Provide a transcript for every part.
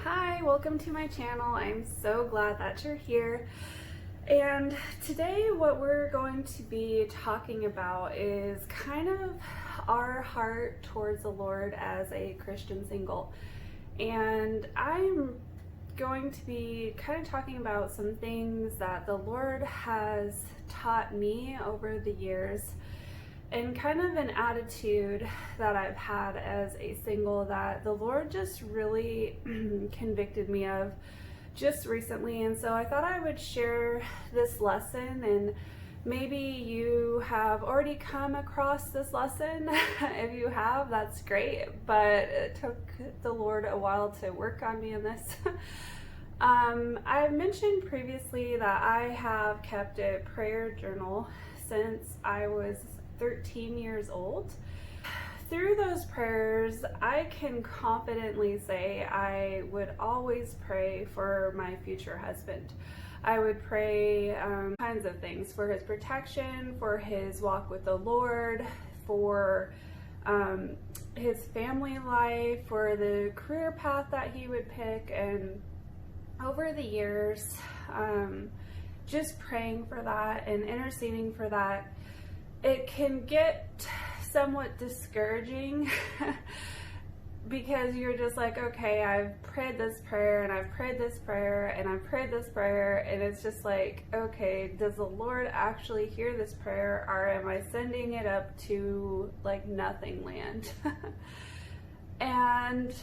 Hi, welcome to my channel. I'm so glad that you're here. And today what we're going to be talking about is kind of our heart towards the Lord as a Christian single. And I'm going to be kind of talking about some things that the Lord has taught me over the years, and kind of an attitude that I've had as a single that the Lord just really convicted me of just recently. And so I thought I would share this lesson, and maybe you have already come across this lesson. If you have, that's great, but it took the Lord a while to work on me in this. I've mentioned previously that I have kept a prayer journal since I was 13 years old. Through those prayers, I can confidently say I would always pray for my future husband. I would pray kinds of things for his protection, for his walk with the Lord, for his family life, for the career path that he would pick. And over the years, just praying for that and interceding for that, it can get somewhat discouraging because you're just like, okay, I've prayed this prayer and I've prayed this prayer and I've prayed this prayer, and it's just like, okay, does the Lord actually hear this prayer, or am I sending it up to like nothing land? And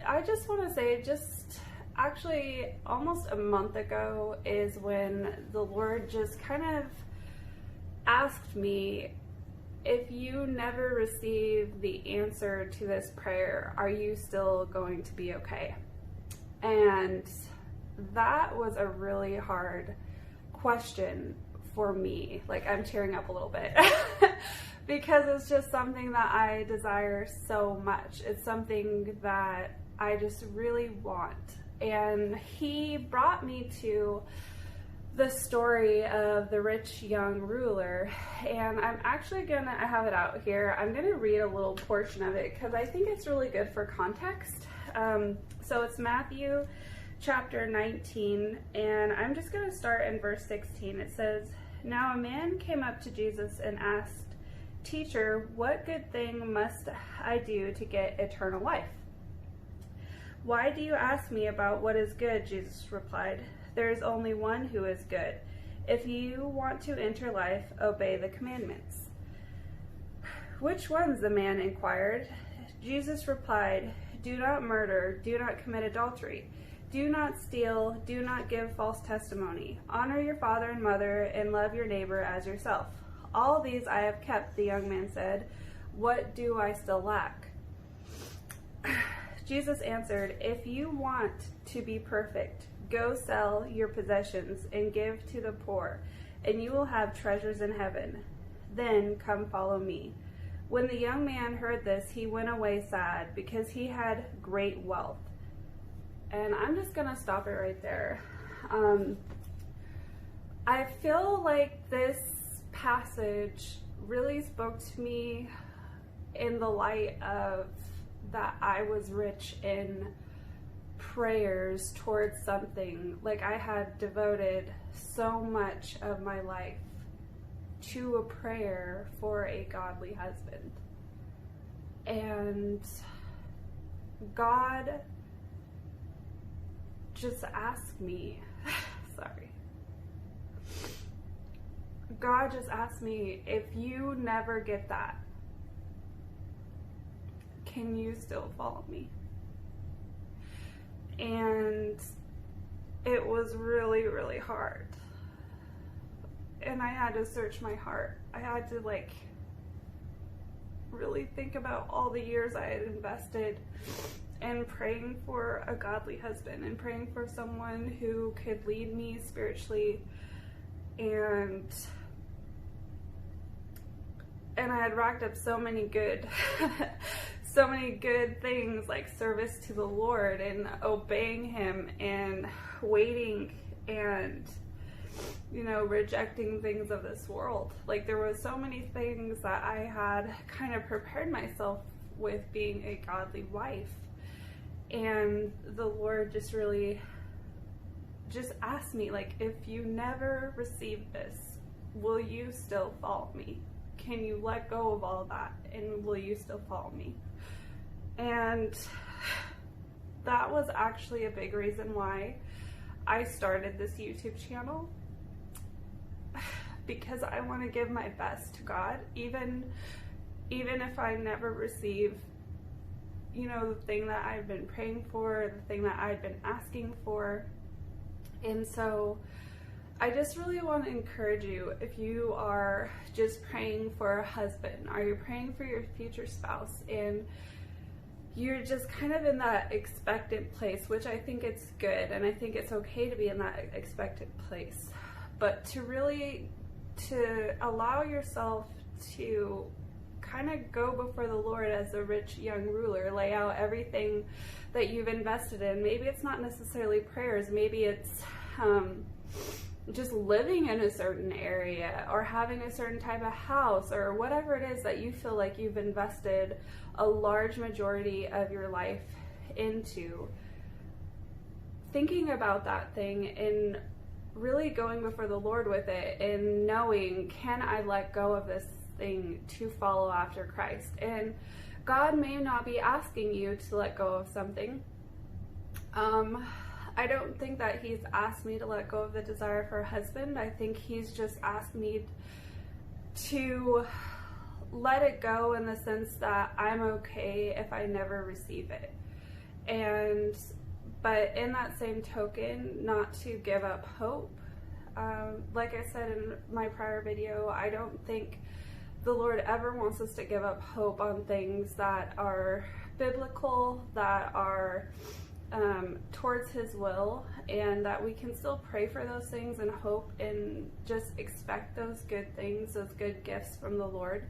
I just want to say, just actually almost a month ago is when the Lord just kind of asked me, if you never receive the answer to this prayer, are you still going to be okay? And that was a really hard question for me. Like, I'm tearing up a little bit because it's just something that I desire so much. It's something that I just really want. And he brought me to the story of the rich young ruler, and I'm actually I have it out here. I'm gonna read a little portion of it because I think it's really good for context. So it's Matthew chapter 19, and I'm just gonna start in verse 16. It says, "Now a man came up to Jesus and asked, 'Teacher, what good thing must I do to get eternal life?' 'Why do you ask me about what is good?' Jesus replied. 'There is only one who is good. If you want to enter life, obey the commandments.' 'Which ones?' the man inquired. Jesus replied, 'Do not murder, do not commit adultery, do not steal, do not give false testimony, honor your father and mother, and love your neighbor as yourself. All these I have kept,' the young man said. 'What do I still lack?' Jesus answered, 'If you want to be perfect, go sell your possessions and give to the poor, and you will have treasures in heaven. Then come follow me.' When the young man heard this, he went away sad because he had great wealth." And I'm just going to stop it right there. I feel like this passage really spoke to me in the light of that I was rich in prayers towards something. Like, I had devoted so much of my life to a prayer for a godly husband. And God just asked me, God just asked me, if you never get that, can you still follow me? And it was really, really hard. And I had to search my heart. I had to really think about all the years I had invested in praying for a godly husband and praying for someone who could lead me spiritually. And I had racked up so many good things, like service to the Lord and obeying him and waiting and, rejecting things of this world. Like, there was so many things that I had kind of prepared myself with being a godly wife. And the Lord just really just asked me, like, if you never receive this, will you still follow me? Can you let go of all that, and will you still follow me? And that was actually a big reason why I started this YouTube channel, because I want to give my best to God, even if I never receive, you know, the thing that I've been praying for, the thing that I've been asking for. And so I just really want to encourage you, if you are just praying for a husband, or you're praying for your future spouse, and you're just kind of in that expectant place, which I think it's good, and I think it's okay to be in that expectant place, but to allow yourself to kind of go before the Lord as a rich young ruler, lay out everything that you've invested in. Maybe it's not necessarily prayers, maybe it's just living in a certain area, or having a certain type of house, or whatever it is that you feel like you've invested a large majority of your life into. Thinking about that thing and really going before the Lord with it, and knowing, can I let go of this thing to follow after Christ? And God may not be asking you to let go of something. I don't think that he's asked me to let go of the desire for a husband. I think he's just asked me to let it go, in the sense that I'm okay if I never receive it. But in that same token, not to give up hope. Like I said in my prior video, I don't think the Lord ever wants us to give up hope on things that are biblical, that are towards his will, and that we can still pray for those things and hope and just expect those good things, those good gifts from the Lord.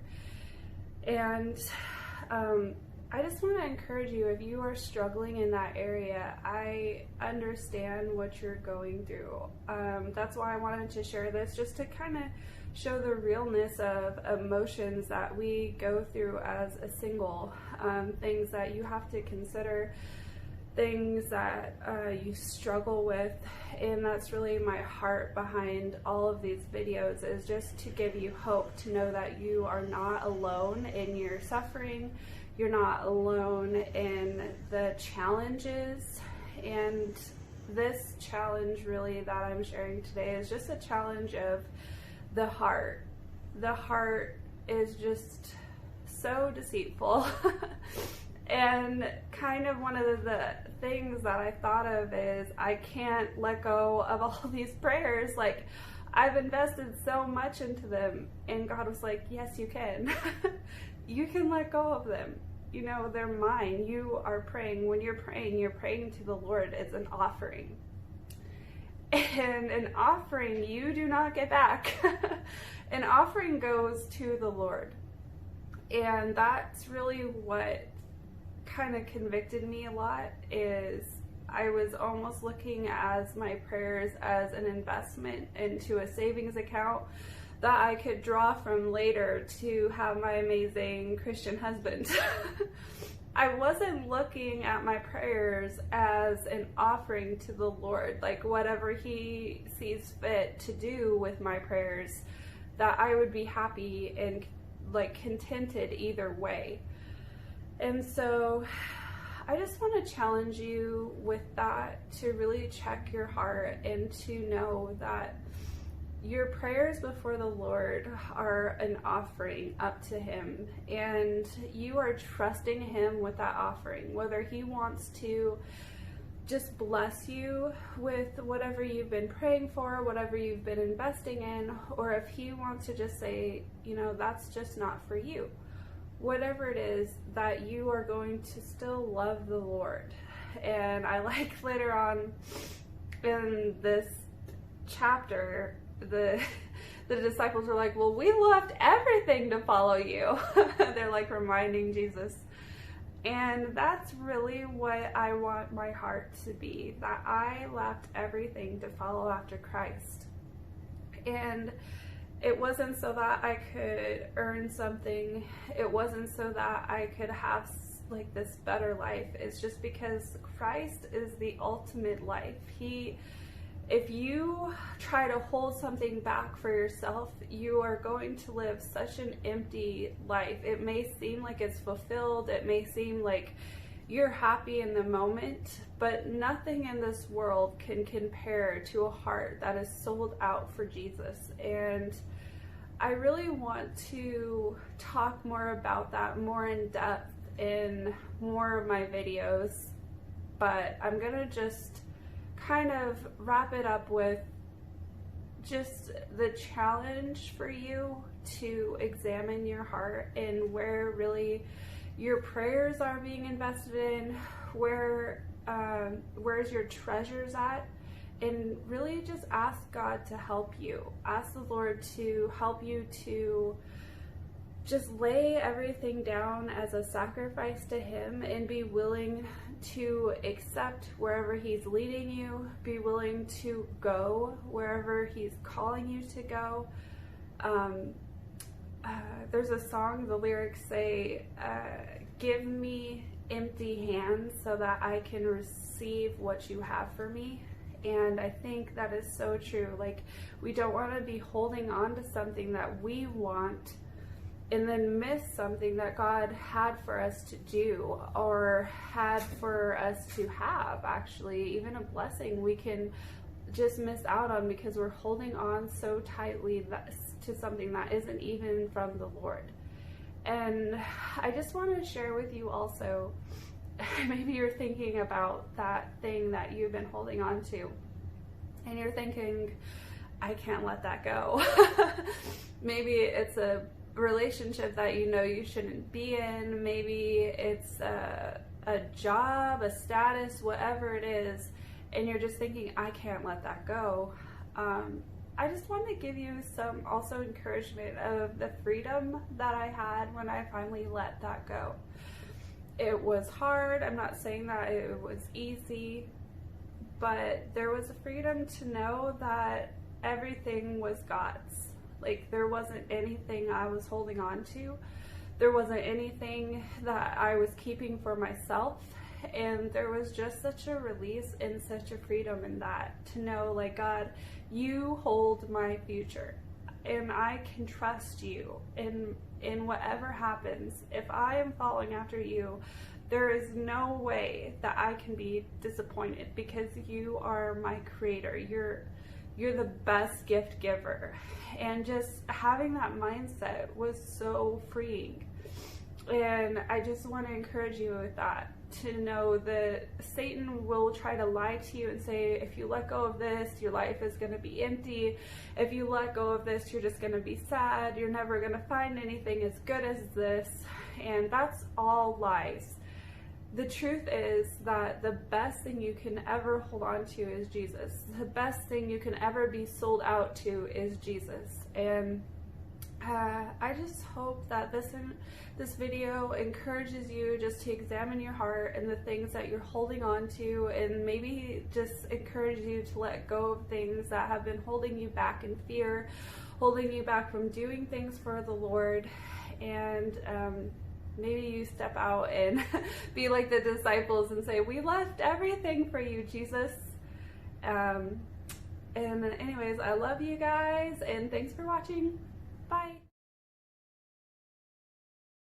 And I just want to encourage you, if you are struggling in that area, I understand what you're going through. That's why I wanted to share this, just to kind of show the realness of emotions that we go through as a single, things that you have to consider, things that you struggle with. And that's really my heart behind all of these videos, is just to give you hope, to know that you are not alone in your suffering. You're not alone in the challenges. And this challenge really that I'm sharing today is just a challenge of the heart. The heart is just so deceitful. And kind of one of the things that I thought of is, I can't let go of all these prayers. Like, I've invested so much into them. And God was like, yes, you can. You can let go of them. You know, they're mine. You are praying. When you're praying to the Lord. It's an offering. And an offering you do not get back. An offering goes to the Lord. And that's really what kind of convicted me a lot, is I was almost looking as my prayers as an investment into a savings account that I could draw from later to have my amazing Christian husband. I wasn't looking at my prayers as an offering to the Lord, like whatever he sees fit to do with my prayers, that I would be happy and like contented either way. And so I just want to challenge you with that, to really check your heart and to know that your prayers before the Lord are an offering up to him, and you are trusting him with that offering, whether he wants to just bless you with whatever you've been praying for, whatever you've been investing in, or if he wants to just say, you know, that's just not for you. Whatever it is, that you are going to still love the Lord. And I like later on in this chapter, the disciples were like, well, we left everything to follow you. They're like reminding Jesus. And that's really what I want my heart to be, that I left everything to follow after Christ. And it wasn't so that I could earn something. It wasn't so that I could have like this better life is just because Christ is the ultimate life. If you try to hold something back for yourself, you are going to live such an empty life. It may seem like it's fulfilled, it may seem like you're happy in the moment, but nothing in this world can compare to a heart that is sold out for Jesus. And I really want to talk more about that more in depth in more of my videos, but I'm gonna just kind of wrap it up with just the challenge for you to examine your heart and where really your prayers are being invested in, where's your treasures at, and really just ask God to help you. Ask the Lord to help you to just lay everything down as a sacrifice to Him and be willing to accept wherever He's leading you, be willing to go wherever He's calling you to go. There's a song, the lyrics say, give me empty hands so that I can receive what you have for me. And I think that is so true. Like, we don't want to be holding on to something that we want and then miss something that God had for us to do, or had for us to have, actually. Even a blessing we can just miss out on because we're holding on so tightly to something that isn't even from the Lord. And I just want to share with you also, maybe you're thinking about that thing that you've been holding on to, and you're thinking, I can't let that go. Maybe it's a relationship that you know you shouldn't be in. Maybe it's a job, a status, whatever it is, and you're just thinking, I can't let that go. I just want to give you some also encouragement of the freedom that I had when I finally let that go. It was hard. I'm not saying that it was easy, but there was a freedom to know that everything was God's. Like, there wasn't anything I was holding on to. There wasn't anything that I was keeping for myself. And there was just such a release and such a freedom in that, to know, like, God, you hold my future and I can trust you in whatever happens. If I am following after you, there is no way that I can be disappointed, because you are my creator. You're the best gift giver. And just having that mindset was so freeing. And I just want to encourage you with that, to know that Satan will try to lie to you and say, if you let go of this, your life is going to be empty. If you let go of this, you're just going to be sad. You're never going to find anything as good as this. And that's all lies. The truth is that the best thing you can ever hold on to is Jesus. The best thing you can ever be sold out to is Jesus. And I just hope that this video encourages you just to examine your heart and the things that you're holding on to, and maybe just encourage you to let go of things that have been holding you back in fear, holding you back from doing things for the Lord. And maybe you step out and be like the disciples and say, we left everything for you, Jesus. And anyways, I love you guys, and thanks for watching. Bye.